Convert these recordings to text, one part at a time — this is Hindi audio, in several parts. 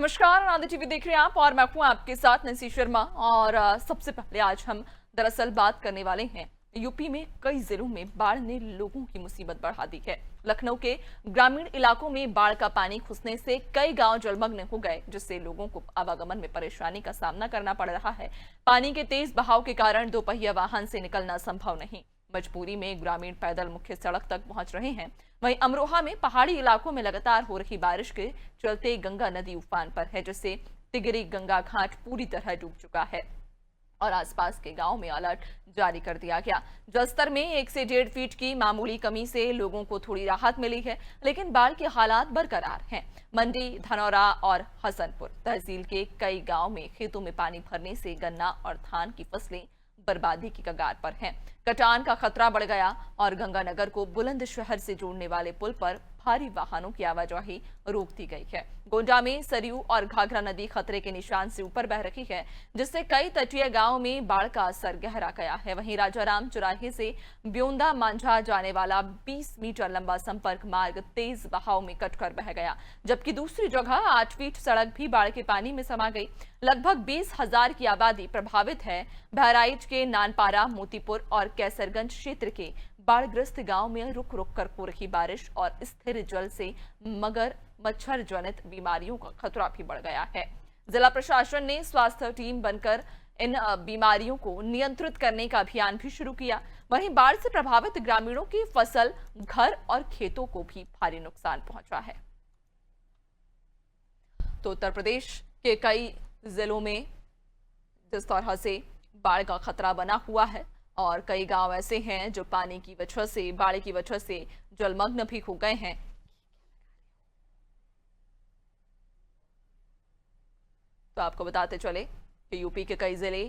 नमस्कार, आनंद टीवी देख रहे हैं आप और मैं हूं आपके साथ नैन्सी शर्मा। और सबसे पहले आज हम दरअसल बात करने वाले हैं यूपी में कई जिलों में बाढ़ ने लोगों की मुसीबत बढ़ा दी है। लखनऊ के ग्रामीण इलाकों में बाढ़ का पानी घुसने से कई गांव जलमग्न हो गए, जिससे लोगों को आवागमन में परेशानी का सामना करना पड़ रहा है। पानी के तेज बहाव के कारण दोपहिया वाहन से निकलना संभव नहीं। मजबूरी में ग्रामीण पैदल मुख्य सड़क तक पहुंच रहे हैं। वहीं अमरोहा में पहाड़ी इलाकों में लगातार हो रही बारिश के चलते गंगा नदी उफान पर है, जिससे तिगरी गंगा घाट पूरी तरह डूब चुका है और आसपास के गांव में अलर्ट जारी कर दिया गया। जलस्तर में 1 से 1.5 फीट की मामूली कमी से लोगों को थोड़ी राहत मिली है, लेकिन बाढ़ के हालात बरकरार हैं। मंडी, धनौरा और हसनपुर तहसील के कई गांव में खेतों में पानी भरने से गन्ना और धान की फसलें बर्बादी की कगार पर हैं। कटान का खतरा बढ़ गया और गंगानगर को बुलंदशहर से जोड़ने वाले पुल पर भारी वाहनों की आवाजाही रोक दी गई है। गोंडा में सरयू और घाघरा नदी खतरे के निशान से ऊपर बह रही है, जिससे कई तटीय गांवों में बाढ़ का असर गहरा गया है। वहीं राजाराम चौराहे से ब्योंदा मांझा जाने वाला 20 मीटर लंबा संपर्क मार्ग तेज बहाव में कटकर बह गया, जबकि दूसरी जगह 8 फीट सड़क भी बाढ़ के पानी में समा गई। लगभग 20,000 की आबादी प्रभावित है। बहराइच के नानपारा, मोतीपुर और कैसरगंज क्षेत्र के बाढ़ग्रस्त गांव में रुक रुक कर हो रही बारिश और स्थिर जल से मगर मच्छर जनित बीमारियों का खतरा भी बढ़ गया है। जिला प्रशासन ने स्वास्थ्य टीम बनकर इन बीमारियों को नियंत्रित करने का अभियान भी शुरू किया। वहीं बाढ़ से प्रभावित ग्रामीणों की फसल, घर और खेतों को भी भारी नुकसान पहुंचा है। तो उत्तर प्रदेश के कई जिलों में जिस तरह से बाढ़ का खतरा बना हुआ है और कई गांव ऐसे हैं जो पानी की वजह से, बाढ़ की वजह से जलमग्न भी हो गए हैं। तो आपको बताते चले कि यूपी के कई जिले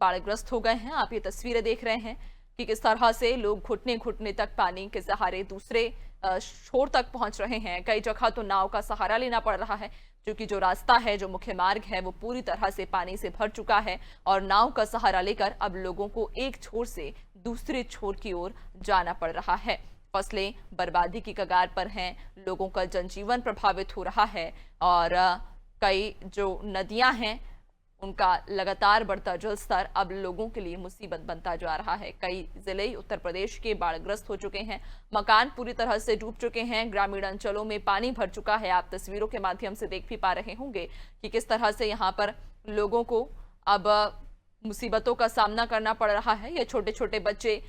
बाढ़ग्रस्त हो गए हैं। आप ये तस्वीरें देख रहे हैं कि किस तरह से लोग घुटने घुटने तक पानी के सहारे दूसरे छोर तक पहुंच रहे हैं। कई जगह तो नाव का सहारा लेना पड़ रहा है, क्योंकि जो रास्ता है, जो मुख्य मार्ग है, वो पूरी तरह से पानी से भर चुका है और नाव का सहारा लेकर अब लोगों को एक छोर से दूसरे छोर की ओर जाना पड़ रहा है। फसलें बर्बादी की कगार पर हैं, लोगों का जनजीवन प्रभावित हो रहा है और कई जो नदियां हैं उनका लगातार बढ़ता जलस्तर अब लोगों के लिए मुसीबत बनता जा रहा है। कई जिले उत्तर प्रदेश के बाढ़ग्रस्त हो चुके हैं, मकान पूरी तरह से डूब चुके हैं, ग्रामीण अंचलों में पानी भर चुका है। आप तस्वीरों के माध्यम से देख भी पा रहे होंगे कि किस तरह से यहाँ पर लोगों को अब मुसीबतों का सामना करना पड़ रहा है। ये छोटे छोटे बच्चे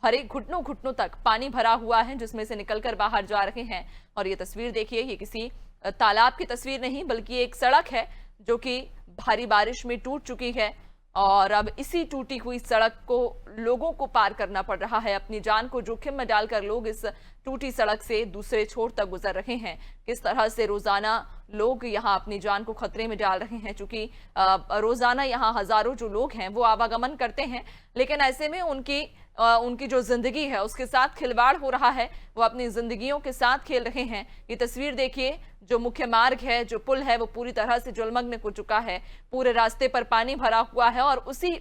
भरे घुटनों घुटनों तक पानी भरा हुआ है, जिसमें से निकलकर बाहर जा रहे हैं। और ये तस्वीर देखिए, ये किसी तालाब की तस्वीर नहीं बल्कि एक सड़क है जो कि भारी बारिश में टूट चुकी है और अब इसी टूटी हुई सड़क को लोगों को पार करना पड़ रहा है। अपनी जान को जोखिम में डालकर लोग इस टूटी सड़क से दूसरे छोर तक गुजर रहे हैं। किस तरह से रोजाना लोग यहां अपनी जान को खतरे में डाल रहे हैं, क्योंकि रोजाना यहां हजारों जो लोग हैं वो आवागमन करते हैं, लेकिन ऐसे में उनकी जो जिंदगी है उसके साथ खिलवाड़ हो रहा है। वो अपनी जिंदगियों के साथ खेल रहे हैं। ये तस्वीर देखिए, जो मुख्य मार्ग है, जो पुल है, वो पूरी तरह से जलमग्न हो चुका है। पूरे रास्ते पर पानी भरा हुआ है और उसी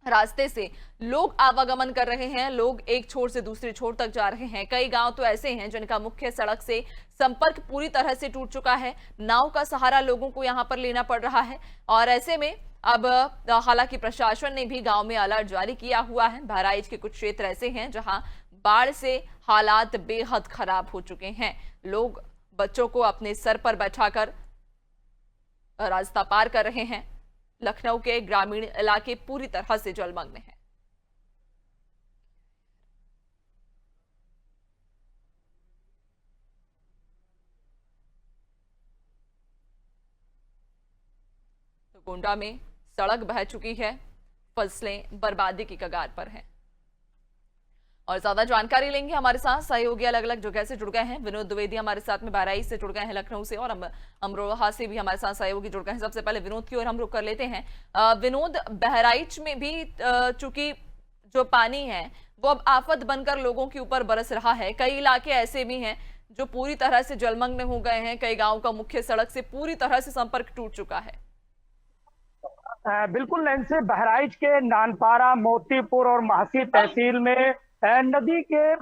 रास्ते से लोग आवागमन कर रहे हैं। लोग एक छोर से दूसरे छोर तक जा रहे हैं। कई गांव तो ऐसे हैं जिनका मुख्य सड़क से संपर्क पूरी तरह से टूट चुका है। नाव का सहारा लोगों को यहां पर लेना पड़ रहा है और ऐसे में अब हालांकि प्रशासन ने भी गांव में अलर्ट जारी किया हुआ है। बहराइच के कुछ क्षेत्र ऐसे हैं जहां बाढ़ से हालात बेहद खराब हो चुके हैं। लोग बच्चों को अपने सर पर बैठाकर रास्ता पार कर रहे हैं। लखनऊ के ग्रामीण इलाके पूरी तरह से जलमग्न हैं। तो गोंडा में सड़क बह चुकी है, फसलें बर्बादी की कगार पर हैं। और ज्यादा जानकारी लेंगे, हमारे साथ सहयोगी अलग अलग जगह से जुड़ गए हैं। विनोद द्विवेदी हमारे साथ में बहराइच से जुड़ गए हैं, लखनऊ से, और अमरोहा से भी हमारे साथ सहयोगी जुड़ गए हैं। सबसे पहले विनोद की ओर हम रुक कर लेते हैं। विनोद, बहराइच में भी चूंकि जो पानी है वो अब आफत बनकर लोगों के ऊपर बरस रहा है। कई इलाके ऐसे भी हैं जो पूरी तरह से जलमग्न हो गए हैं। कई गाँव का मुख्य सड़क से पूरी तरह से संपर्क टूट चुका है। बिल्कुल नैन्सी, बहराइच के नानपारा, मोतीपुर और महासी तहसील में नदी के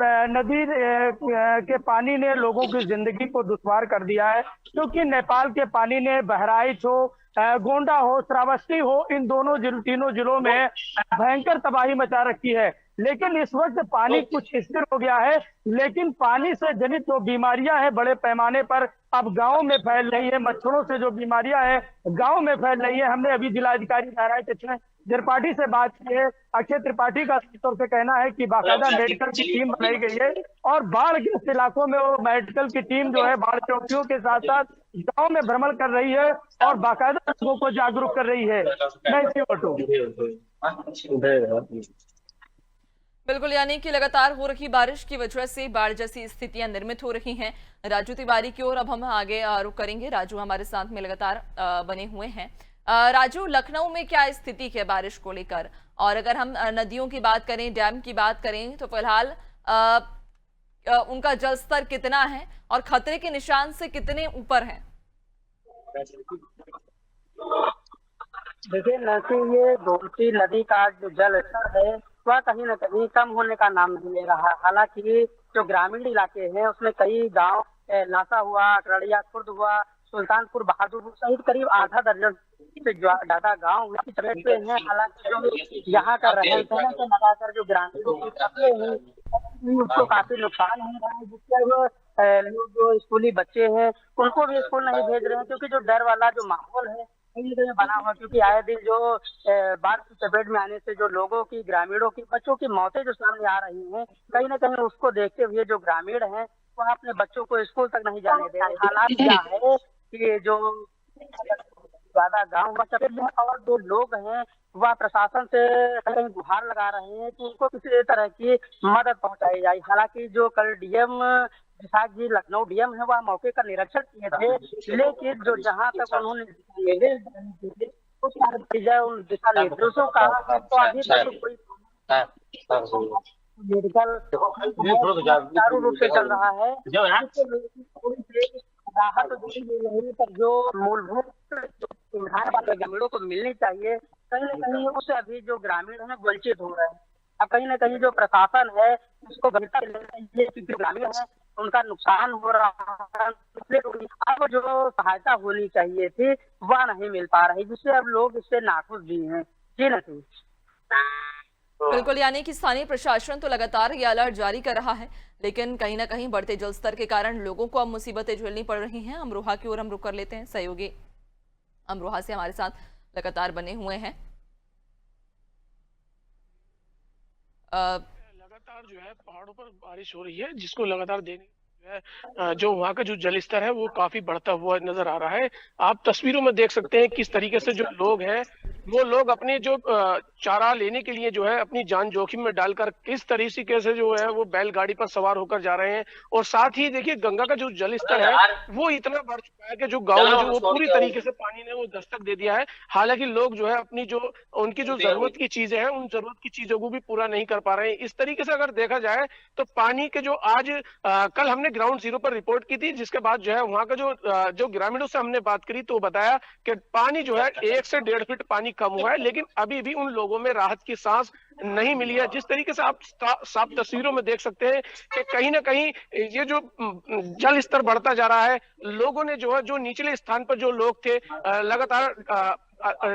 पानी ने लोगों की जिंदगी को दुश्वार कर दिया है, क्योंकि नेपाल के पानी ने बहराइच हो, गोंडा हो, श्रावस्ती हो, इन तीनों जिलों में भयंकर तबाही मचा रखी है। लेकिन इस वक्त पानी कुछ स्थिर हो गया है, लेकिन पानी से जनित जो बीमारियां हैं बड़े पैमाने पर अब गांव में फैल रही है। मच्छरों से जो बीमारियां हैं गांव में फैल रही है। हमने अभी जिलाधिकारी बहराइच अक्षय त्रिपाठी से बात की है। अक्षय त्रिपाठी का तौर से कहना है कि बाकायदा मेडिकल की टीम बनाई गई है और बाढ़ ग्रस्त इलाकों में वो मेडिकल की टीम जो है बाढ़ चौकियों के साथ साथ गांव में भ्रमण कर रही है और बाकायदा लोगों को जागरूक कर रही है। मैं इसी ऑटो बिल्कुल, यानी कि लगातार हो रही बारिश की वजह से बाढ़ जैसी स्थितियां निर्मित हो रही हैं। राजू तिवारी की ओर अब हम आगे रुख करेंगे। राजू हमारे साथ में लगातार बने हुए हैं। राजू, लखनऊ में क्या स्थिति है बारिश को लेकर, और अगर हम नदियों की बात करें, डैम की बात करें, तो फिलहाल उनका जल स्तर कितना है और खतरे के निशान से कितने ऊपर है? देखिए नरसिंह, ये गोमती नदी का जो जल स्तर है वह कहीं न कहीं कम होने का नाम नहीं ले रहा। हालांकि जो ग्रामीण इलाके हैं उसमें कई गांव, नासा हुआ, करड़िया खुर्द हुआ, सुल्तानपुर बहादुरपुर सहित करीब आधा दर्जन से ज्यादा गांव उसकी चपेट पे हैं। हालांकि जो यहाँ का रहन सहन से लगाकर जो ग्रामीणों की फसलें हैं उसको काफी नुकसान हो रहा है, जिससे वो लोग जो स्कूली बच्चे हैं उनको भी स्कूल नहीं भेज रहे हैं, क्योंकि जो डर वाला जो माहौल है कहीं कहीं बना हुआ। क्योंकि आए दिन जो बाढ़ की चपेट में आने से जो लोगों की, ग्रामीणों की, बच्चों की मौतें जो सामने आ रही हैं, कहीं ना कहीं उसको देखते हुए जो ग्रामीण हैं वह अपने बच्चों को स्कूल तक नहीं जाने दे रहे। हालात क्या है कि जो ज्यादा गांव चपेट में और जो लोग हैं वह प्रशासन से कहीं गुहार लगा रहे हैं कि उनको किसी तरह की मदद पहुंचाई जाए। हालांकि जो कल डीएम विशाख जी, लखनऊ डीएम है, वह मौके का निरीक्षण किए थे, लेकिन जो जहां तक उन्होंने उन दिशा निर्देशों का तो अभी तक कोई मेडिकल सुचारू रूप से चल रहा है। राहत पर जो मूलभूत सुविधाएं ग्रामीणों को मिलनी चाहिए, कहीं न कहीं उससे अभी जो ग्रामीण है वंचित हो रहे हैं। अब कहीं न कहीं जो प्रशासन है उसको गंभीरता से लेना चाहिए, क्योंकि ग्रामीण है उनका नुकसान हो रहा है। अब जो सहायता होनी चाहिए थी वह नहीं मिल पा रही, जिससे अब लोग इससे नाखुश भी हैं। जी नहीं बिल्कुल, यानी कि स्थानीय प्रशासन तो लगातार ये अलर्ट जारी कर रहा है, लेकिन कहीं ना कहीं बढ़ते जल स्तर के कारण लोगों को अब मुसीबतें झेलनी पड़ रही हैं। अमरोहा की ओर हम रुक कर लेते हैं। सहयोगी अमरोहा से हमारे साथ लगातार बने हुए हैं। लगातार जो है पहाड़ों पर बारिश हो रही है, जिसको लगातार देने जो वहाँ का जो जल स्तर है वो काफी बढ़ता हुआ नजर आ रहा है। आप तस्वीरों में देख सकते हैं किस तरीके से जो लोग हैं वो लोग अपने जो चारा लेने के लिए जो है अपनी जान जोखिम में डालकर किस तरीके से जो है वो बैलगाड़ी पर सवार होकर जा रहे हैं। और साथ ही देखिए गंगा का जो जल स्तर है वो इतना बढ़ चुका है कि जो गाँव में जो वो पूरी तरीके से पानी ने वो दस्तक दे दिया है। हालांकि लोग जो है अपनी जो उनकी जो जरूरत की चीजें हैं उन जरूरत की चीजों को भी पूरा नहीं कर पा रहे हैं। इस तरीके से अगर देखा जाए तो पानी के जो आज कल हमने ग्राउंड जीरो पर रिपोर्ट की थी, जिसके बाद जो है वहां का जो ग्रामीणों से हमने बात करी तो बताया कि पानी जो है 1 से 1.5 फीट पानी कम हुआ है, लेकिन अभी भी उन लोगों में राहत की सांस नहीं मिली है। जिस तरीके से आप साफ तस्वीरों में देख सकते हैं कि कहीं ना कहीं ये जो जल स्तर बढ़ता जा रहा है, लोगों ने जो है जो निचले स्थान पर जो लोग थे लगातार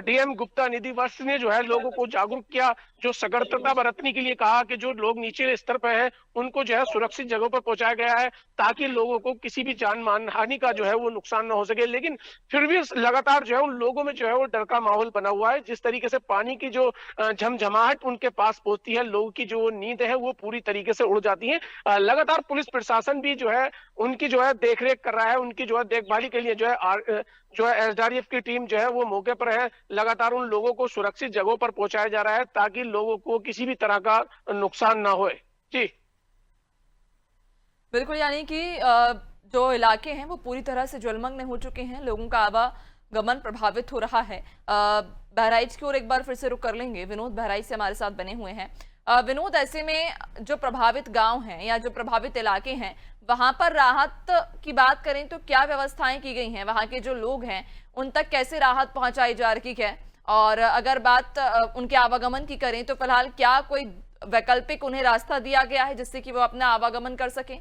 डीएम गुप्ता निधि वर्ष ने जो है लोगों को जागरूक किया, जो सतर्कता बरतने के लिए कहा कि जो लोग नीचे स्तर पर हैं उनको जो है सुरक्षित जगहों पर पहुंचाया गया है ताकि लोगों को किसी भी जान मान हानि का जो है वो नुकसान ना हो सके। लेकिन फिर भी लगातार जो है उन लोगों में जो है वो डर का माहौल बना हुआ है। जिस तरीके से पानी की जो झमझमाहट उनके पास पहुंचती है, लोगों की जो नींद है वो पूरी तरीके से उड़ जाती है। लगातार पुलिस प्रशासन भी जो है उनकी जो है देखरेख कर रहा है, उनकी जो है देखभाली के लिए जो है एसडीआरएफ की टीम जो है वो मौके पर है। लगातार उन लोगों को सुरक्षित जगहों पर पहुंचाया जा रहा है ताकि लोगों को किसी भी तरह का नुकसान ना होए। जी बिल्कुल, यानी कि जो इलाके हैं वो पूरी तरह से जलमग्न हो चुके हैं, लोगों का आवागमन प्रभावित हो रहा है। बहराइच की ओर एक बार फिर से रुक कर लेंगे। विनोद बहराइच से हमारे साथ बने हुए हैं। विनोद, ऐसे में जो प्रभावित गांव हैं या जो प्रभावित इलाके हैं वहां पर राहत की बात करें तो क्या व्यवस्थाएं की गई हैं? वहां के जो लोग हैं उन तक कैसे राहत पहुंचाई जा रही है? और अगर बात उनके आवागमन की करें तो फिलहाल क्या कोई वैकल्पिक उन्हें रास्ता दिया गया है जिससे कि वो अपना आवागमन कर सकें?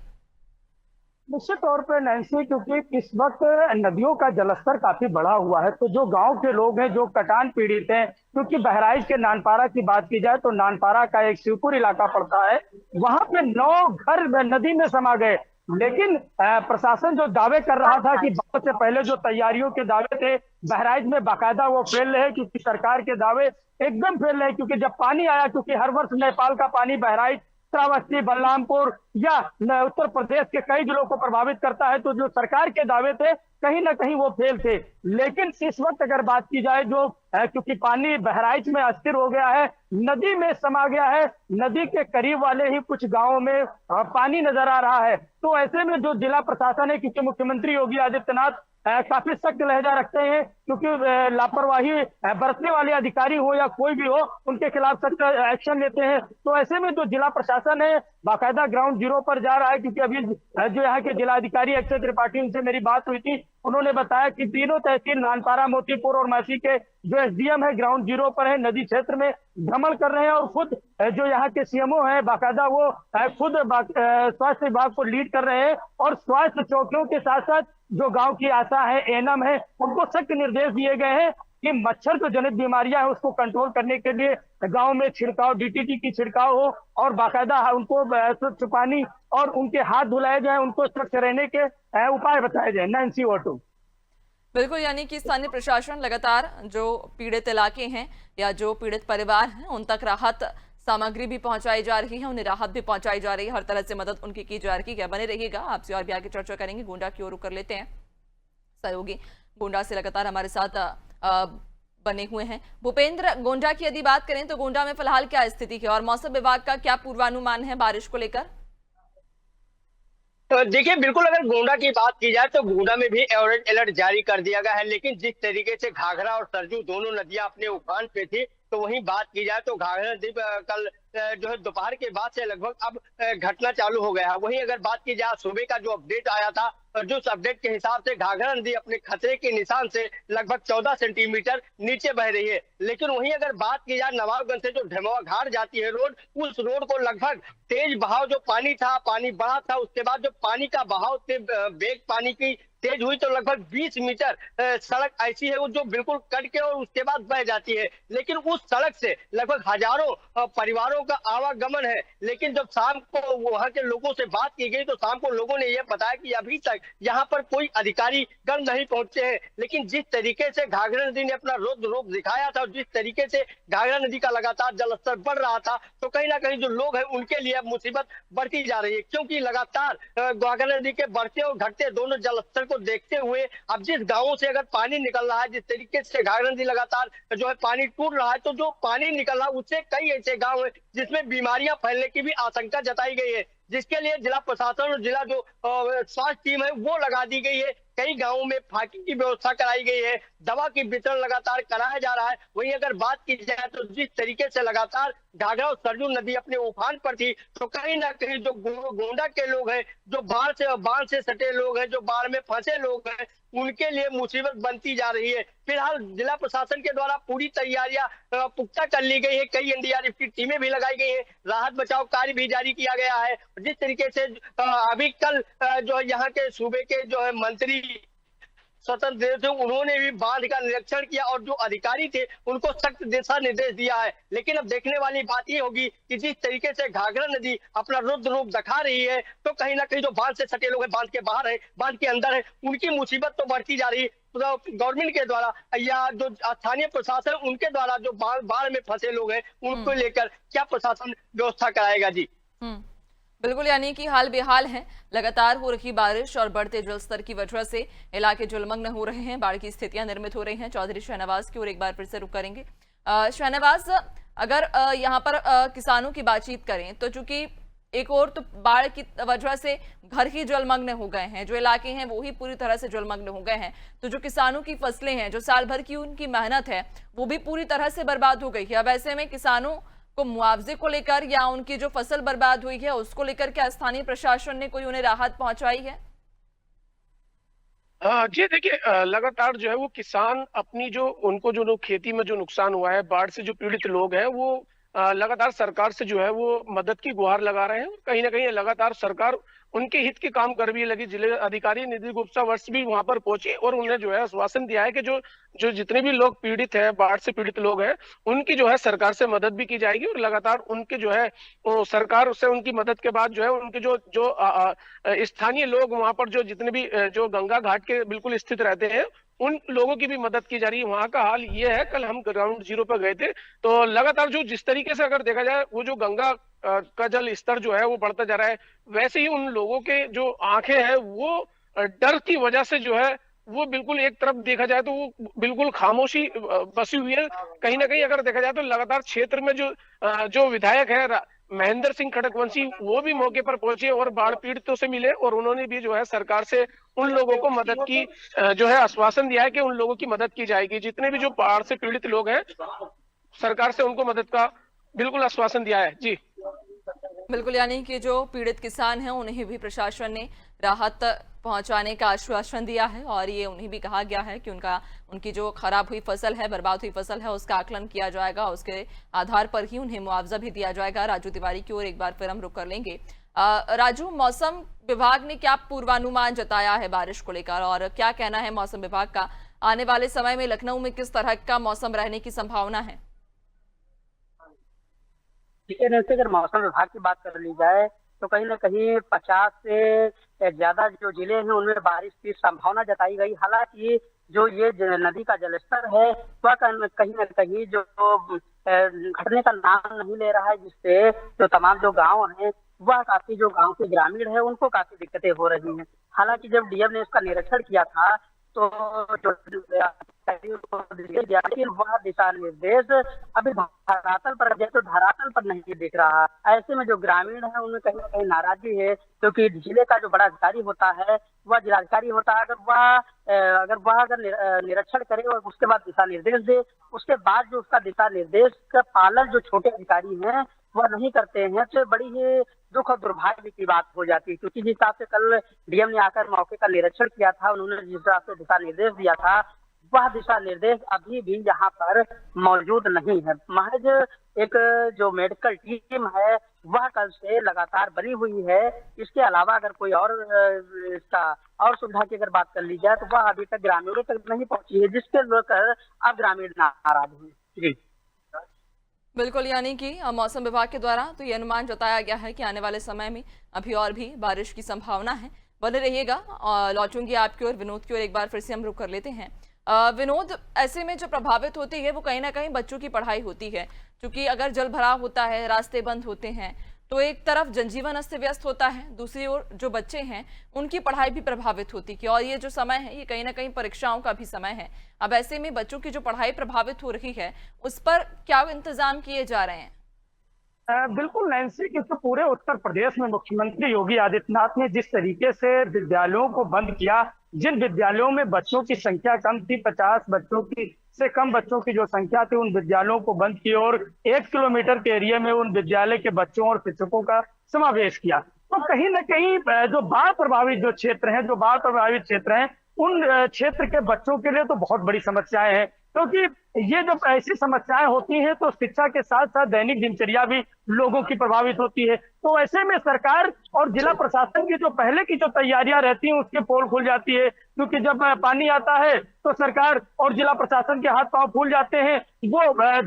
निश्चित तौर पर नैन्सी, क्योंकि इस वक्त नदियों का जलस्तर काफी बढ़ा हुआ है, तो जो गांव के लोग हैं जो कटान पीड़ित हैं, क्योंकि बहराइच के नानपारा की बात की जाए तो नानपारा का एक शिवपुर इलाका पड़ता है, वहां पे 9 घर नदी में समा गए। लेकिन प्रशासन जो दावे कर रहा था कि बाढ़ से पहले जो तैयारियों के दावे थे बहराइच में, बाकायदा वो फेल रहे, क्योंकि सरकार के दावे एकदम फेल रहे। क्योंकि जब पानी आया, क्योंकि हर वर्ष नेपाल का पानी बहराइच, श्रावस्ती, बलरामपुर या उत्तर प्रदेश के कई जिलों को प्रभावित करता है, तो जो सरकार के दावे थे कहीं ना कहीं वो फेल थे। लेकिन इस वक्त अगर बात की जाए, जो क्योंकि पानी बहराइच में अस्थिर हो गया है, नदी में समा गया है, नदी के करीब वाले ही कुछ गांवों में पानी नजर आ रहा है, तो ऐसे में जो जिला प्रशासन है, क्योंकि मुख्यमंत्री योगी आदित्यनाथ काफी सख्त लहजा रखते हैं, क्योंकि लापरवाही बरतने वाले अधिकारी हो या कोई भी हो, उनके खिलाफ सख्त एक्शन लेते हैं। तो ऐसे में जो जिला प्रशासन है बाकायदा ग्राउंड जीरो पर जा रहा है, क्योंकि अभी जो यहाँ के जिलाधिकारी अक्षय त्रिपाठी, उनसे मेरी बात हुई थी, उन्होंने बताया कि तीनों तहसील नानपारा, मोतीपुर और मैसी के जो एसडीएम है ग्राउंड जीरो पर है, नदी क्षेत्र में भ्रमण कर रहे हैं, और खुद जो यहाँ के सीएमओ है बाकायदा वो खुद स्वास्थ्य विभाग को लीड कर रहे हैं, और स्वास्थ्य चौकियों के साथ साथ जो गांव की आशा है, एएनएम है, उनको सख्त निर्देश दिए गए हैं कि मच्छर जो जनित बीमारियां हैं उसको कंट्रोल करने के लिए गांव में छिड़काव, डीटीटी की छिड़काव हो, और बाकायदा उनको स्वच्छ पानी और उनके हाथ धुलाए जाए, उनको स्वच्छ रहने के उपाय बताए जाए। Nancy auto. बिल्कुल, यानी कि स्थानीय प्रशासन लगातार जो पीड़ित इलाके हैं या जो पीड़ित परिवार हैं उन तक राहत सामग्री भी पहुंचाई जा रही है, उन्हें राहत भी पहुंचाई जा रही है, हर तरह से मदद उनकी की जा रही है। क्या बने रहिएगा, आपसे और भी आगे चर्चा करेंगे। गोंडा की ओर रुख कर लेते हैं, सहयोगी गोंडा से लगातार हमारे साथ बने हुए हैं। भूपेंद्र, गोंडा की यदि बात करें तो गोंडा में फिलहाल क्या स्थिति है और मौसम विभाग का क्या पूर्वानुमान है बारिश को लेकर? तो देखिए, बिल्कुल अगर गोंडा की बात की जाए तो गोंडा में भी ऑरेंज अलर्ट जारी कर दिया गया है। लेकिन जिस तरीके से घाघरा और सरजू दोनों नदियां अपने उफान पे थी, तो वहीं बात की जाए तो घाघरा नदी कल जो है दोपहर के बाद से लगभग अब घटना चालू हो गया है। वहीं अगर बात की जाए सुबह का जो अपडेट आया था, जो उस अपडेट के हिसाब से घाघरा नदी अपने खतरे के निशान से लगभग 14 सेंटीमीटर नीचे बह रही है। लेकिन वहीं अगर बात की जाए नवाबगंज से जो ढेमवा घाट जाती है रोड, उस रोड को लगभग तेज बहाव जो पानी था, पानी बढ़ा था, उसके बाद जो पानी का बहाव वेग पानी की तेज हुई तो लगभग 20 मीटर सड़क ऐसी है वो जो बिल्कुल कट के और उसके बाद बह जाती है। लेकिन उस सड़क से लगभग हजारों परिवारों का आवागमन है। लेकिन जब शाम को वहां के लोगों से बात की गई तो शाम को लोगों ने यह बताया कि अभी तक यहाँ पर कोई अधिकारी गण नहीं पहुंचे हैं। लेकिन जिस तरीके से घाघरा नदी ने अपना रौद्र रूप दिखाया था और जिस तरीके से घाघरा नदी का लगातार जलस्तर बढ़ रहा था, तो कहीं ना कहीं जो लोग हैं उनके लिए अब मुसीबत बढ़ती जा रही है, क्योंकि लगातार घाघरा नदी के बढ़ते और घटते दोनों जलस्तर को देखते हुए अब जिस गांवों से अगर पानी निकल रहा है, जिस तरीके से घाघरा नदी लगातार जो है पानी टूट रहा है, तो जो पानी निकल रहा है उससे कई ऐसे गांव हैं जिसमें बीमारियां फैलने की भी आशंका जताई गई है, जिसके लिए जिला प्रशासन और जिला जो स्वास्थ्य टीम है वो लगा दी गई है। कई गांवों में फाकी की व्यवस्था कराई गई है, दवा की वितरण लगातार कराया जा रहा है। वहीं अगर बात की जाए तो जिस तरीके से लगातार घाघरा और सरजू नदी अपने उफान पर थी, तो कहीं ना कहीं जो गोंडा के लोग हैं, जो बाढ़ से सटे लोग हैं, जो बाढ़ में फंसे लोग हैं, उनके लिए मुसीबत बनती जा रही है। फिलहाल जिला प्रशासन के द्वारा पूरी तैयारियां पुख्ता कर ली गई है, कई एनडीआरएफ की टीमें भी लगाई गई है, राहत बचाव कार्य भी जारी किया गया है। जिस तरीके से अभी कल जो है यहाँ के सूबे के जो है मंत्री स्वतंत्र देव थे, उन्होंने भी बांध का निरीक्षण किया और जो अधिकारी थे उनको सख्त दिशा निर्देश दिया है। लेकिन अब देखने वाली बात ये होगी कि जिस तरीके से घाघरा नदी अपना रुद्र रूप दिखा रही है, तो कहीं ना कहीं जो बांध से सटे लोग हैं, बांध के बाहर है, बांध के अंदर है, उनकी मुसीबत तो बढ़ती जा रही है। तो गवर्नमेंट के द्वारा या जो स्थानीय प्रशासन उनके द्वारा जो बाढ़ में फंसे लोग हैं उनको लेकर क्या प्रशासन व्यवस्था कराएगा? जी बिल्कुल, यानी कि हाल बेहाल है। लगातार हो रही बारिश और बढ़ते जलस्तर की वजह से इलाके जलमग्न हो रहे हैं, बाढ़ की स्थितियां निर्मित हो रही हैं। चौधरी शहनवाज की ओर एक बार फिर से रुख करेंगे। शहनवाज, अगर यहाँ पर किसानों की बातचीत करें तो चूंकि एक और तो बाढ़ की वजह से घर ही जलमग्न हो गए हैं, जो इलाके हैं वो ही पूरी तरह से जलमग्न हो गए हैं, तो जो किसानों की फसलें हैं, जो साल भर की उनकी मेहनत है, वो भी पूरी तरह से बर्बाद हो गई है। अब ऐसे में किसानों को मुआवजे को लेकर या उनकी जो फसल बर्बाद हुई है उसको लेकर क्या स्थानीय प्रशासन ने कोई उन्हें राहत पहुंचाई है? जी देखिए, लगातार जो है वो किसान अपनी जो उनको जो खेती में जो नुकसान हुआ है, बाढ़ से जो पीड़ित लोग हैं वो लगातार सरकार से जो है वो मदद की गुहार लगा रहे हैं। और कहीं ना कहीं लगातार सरकार उनके हित के काम कर भी लगी। जिले अधिकारी निधि गुप्ता वर्ष भी वहां पर पहुंचे और उन्हें जो है आश्वासन दिया है कि जो जो जितने भी लोग पीड़ित हैं, बाढ़ से पीड़ित लोग हैं, उनकी जो है सरकार से मदद भी की जाएगी। और लगातार उनके जो है वो सरकार से उनकी मदद के बाद जो है उनके जो जो स्थानीय लोग वहां पर जो जितने भी जो गंगा घाट के बिल्कुल स्थित रहते हैं, उन लोगों की भी मदद की जा रही है। वहां का हाल ये है, कल हम ग्राउंड जीरो पर गए थे तो लगातार जो जिस तरीके से अगर देखा जाए वो जो गंगा का जल स्तर जो है वो बढ़ता जा रहा है, वैसे ही उन लोगों के जो आंखें हैं वो डर की वजह से जो है वो बिल्कुल एक तरफ देखा जाए तो वो बिल्कुल खामोशी बसी हुई है। कहीं ना कहीं अगर देखा जाए तो लगातार क्षेत्र में जो विधायक है महेंद्र सिंह खड़गवंशी, वो भी मौके पर पहुंचे और बाढ़ पीड़ितों से मिले और उन्होंने भी जो है सरकार से उन लोगों को मदद की जो है आश्वासन दिया है कि उन लोगों की मदद की जाएगी। जितने भी जो बाढ़ से पीड़ित लोग हैं, सरकार से उनको मदद का बिल्कुल आश्वासन दिया है। जी बिल्कुल, यानी कि जो पीड़ित किसान हैं उन्हें भी प्रशासन ने राहत पहुंचाने का आश्वासन दिया है और ये उन्हें भी कहा गया है कि उनकी जो खराब हुई फसल है, बर्बाद हुई फसल है, उसका आकलन किया जाएगा, उसके आधार पर ही उन्हें मुआवजा भी दिया जाएगा। राजू तिवारी की ओर एक बार फिर हम रुख कर लेंगे। राजू, मौसम विभाग ने क्या पूर्वानुमान जताया है बारिश को लेकर और क्या कहना है मौसम विभाग का? आने वाले समय में लखनऊ में किस तरह का मौसम रहने की संभावना है? ठीक है, अगर मौसम विभाग की बात कर ली जाए तो कहीं ना कहीं 50 से ज्यादा जो जिले हैं उनमें बारिश की संभावना जताई गई। हालांकि जो ये नदी का जलस्तर है वह कहीं ना कहीं जो घटने का नाम नहीं ले रहा है, जिससे जो तमाम जो गांव हैं वह काफी जो गांव के ग्रामीण है उनको काफी दिक्कतें हो रही हैं। हालांकि जब डीएम ने इसका निरीक्षण किया था तो जो लेकिन वह दिशा निर्देश अभी धरातल पर तो धरातल पर नहीं दिख रहा। ऐसे में जो ग्रामीण है उनमें कहीं ना कहीं नाराजगी है, क्योंकि जिले का जो बड़ा अधिकारी होता है वह जिलाधिकारी होता है, अगर निरीक्षण करे और उसके बाद दिशा निर्देश दे, उसके बाद जो उसका दिशा निर्देश का पालन जो छोटे अधिकारी हैं वह नहीं करते हैं, तो बड़ी ही दुख और दुर्भाग्य की बात हो जाती है। क्योंकि जिस हिसाब से कल डीएम ने आकर मौके का निरीक्षण किया था, उन्होंने जिस हिसाब से दिशा निर्देश दिया था वह दिशा निर्देश अभी भी यहाँ पर मौजूद नहीं है। महज एक जो मेडिकल टीम है वह कल से लगातार बनी हुई है। इसके अलावा अगर कोई और इसका और सुविधा की अगर बात कर ली जाए तो वह अभी तक ग्रामीणों तक नहीं पहुंची है, जिसके लेकर अब ग्रामीण नाराज हैं। जी बिल्कुल, यानी कि मौसम विभाग के द्वारा तो ये अनुमान जताया गया है कि आने वाले समय में अभी और भी बारिश की संभावना है। बने रहिएगा। लौटूंगी आपकी ओर, विनोद की ओर एक बार फिर से हम रुक कर लेते हैं। विनोद, ऐसे में जो प्रभावित होती है वो कहीं ना कहीं बच्चों की पढ़ाई होती है, क्योंकि अगर जल भराव होता है, रास्ते बंद होते हैं तो एक तरफ जनजीवन अस्त व्यस्त होता है, दूसरी ओर जो बच्चे हैं उनकी पढ़ाई भी प्रभावित होती है। और ये जो समय है ये कहीं ना कहीं परीक्षाओं का भी समय है। अब ऐसे में बच्चों की जो पढ़ाई प्रभावित हो रही है उस पर क्या इंतजाम किए जा रहे हैं? बिल्कुल नैन्सी, क्योंकि पूरे उत्तर प्रदेश में मुख्यमंत्री योगी आदित्यनाथ ने जिस तरीके से विद्यालयों को बंद किया, जिन विद्यालयों में बच्चों की संख्या कम थी, 50 बच्चों की से कम बच्चों की जो संख्या थी, उन विद्यालयों को बंद किया और 1 किलोमीटर के एरिया में उन विद्यालय के बच्चों और शिक्षकों का समावेश किया। तो कहीं ना कहीं जो बाढ़ प्रभावित जो क्षेत्र हैं उन क्षेत्र के बच्चों के लिए तो बहुत बड़ी समस्याएं हैं, क्योंकि ये जब ऐसी समस्याएं होती हैं तो शिक्षा के साथ साथ दैनिक दिनचर्या भी लोगों की प्रभावित होती है। तो ऐसे में सरकार और जिला प्रशासन की जो पहले की जो तैयारियां रहती हैं उसके पोल खुल जाती है, क्योंकि जब पानी आता है तो सरकार और जिला प्रशासन के हाथ पांव फूल जाते हैं। वो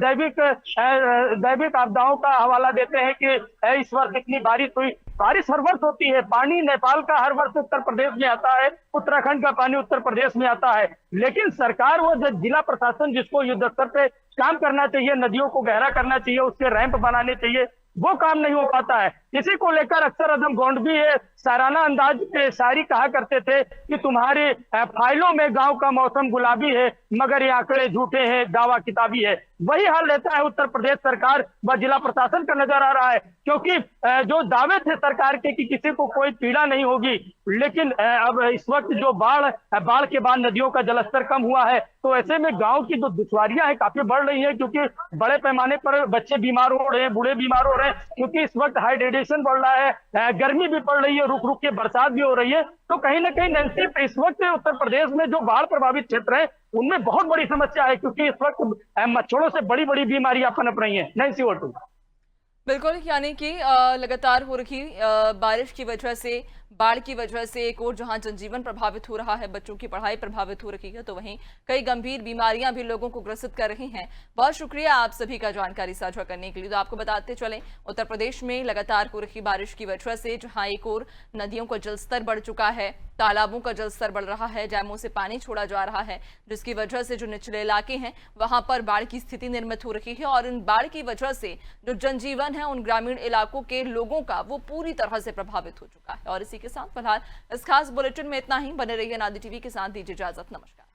दैविक आपदाओं का हवाला देते हैं कि इस वर्ष इतनी बारिश हुई। बारिश हर वर्ष होती है, पानी नेपाल का हर वर्ष उत्तर प्रदेश में आता है, उत्तराखंड का पानी उत्तर प्रदेश में आता है, लेकिन सरकार वो जिला प्रशासन जिसको युद्ध स्तर पे काम करना चाहिए, नदियों को गहरा करना चाहिए, उसके रैंप बनाने चाहिए, वो काम नहीं हो पाता है। इसी को लेकर अक्सर अदम गोंड भी साराना अंदाज पे शायरी कहा करते थे कि तुम्हारे फाइलों में गांव का मौसम गुलाबी है, मगर ये आंकड़े झूठे हैं, दावा किताबी है। वही हाल लेता है उत्तर प्रदेश सरकार व जिला प्रशासन का नजर आ रहा है, क्योंकि जो दावे थे सरकार के कि किसी को कोई पीड़ा नहीं होगी, लेकिन अब इस वक्त जो बाढ़ के बाद नदियों का जलस्तर कम हुआ है, तो ऐसे में गांव की जो दुश्वारियां हैं काफी बढ़ रही है, क्योंकि बड़े पैमाने पर बच्चे बीमार हो रहे हैं, बूढ़े बीमार हो रहे हैं, क्योंकि इस वक्त हाइड्रेशन बढ़ रहा है, गर्मी भी पड़ रही है, रुक रुक के बरसात भी हो रही है। तो कहीं ना कहीं नैन्सी, इस वक्त उत्तर प्रदेश में जो बाढ़ प्रभावित क्षेत्र है उनमें बहुत बड़ी समस्या है, क्योंकि इस वक्त मच्छरों से बड़ी बड़ी बीमारियां पनप रही हैं। नैन्सी, बिल्कुल, यानी कि लगातार हो रही बारिश की वजह से, बाढ़ की वजह से एक और जहां जनजीवन प्रभावित हो रहा है, बच्चों की पढ़ाई प्रभावित हो रही है, तो वहीं कई गंभीर बीमारियां भी लोगों को ग्रसित कर रही हैं। बहुत शुक्रिया आप सभी का जानकारी साझा करने के लिए। तो आपको बताते चलें, उत्तर प्रदेश में लगातार हो रही बारिश की वजह से जहां एक और नदियों का जलस्तर बढ़ चुका है, तालाबों का जलस्तर बढ़ रहा है, डैमों से पानी छोड़ा जा रहा है, जिसकी वजह से जो निचले इलाके हैं वहां पर बाढ़ की स्थिति निर्मित हो रही है और इन बाढ़ की वजह से जो जनजीवन है उन ग्रामीण इलाकों के लोगों का वो पूरी तरह से प्रभावित हो चुका है। और इसी के साथ फिलहाल इस खास बुलेटिन में इतना ही। बने रहिए नादी टीवी के साथ, दीजिए इजाजत, नमस्कार।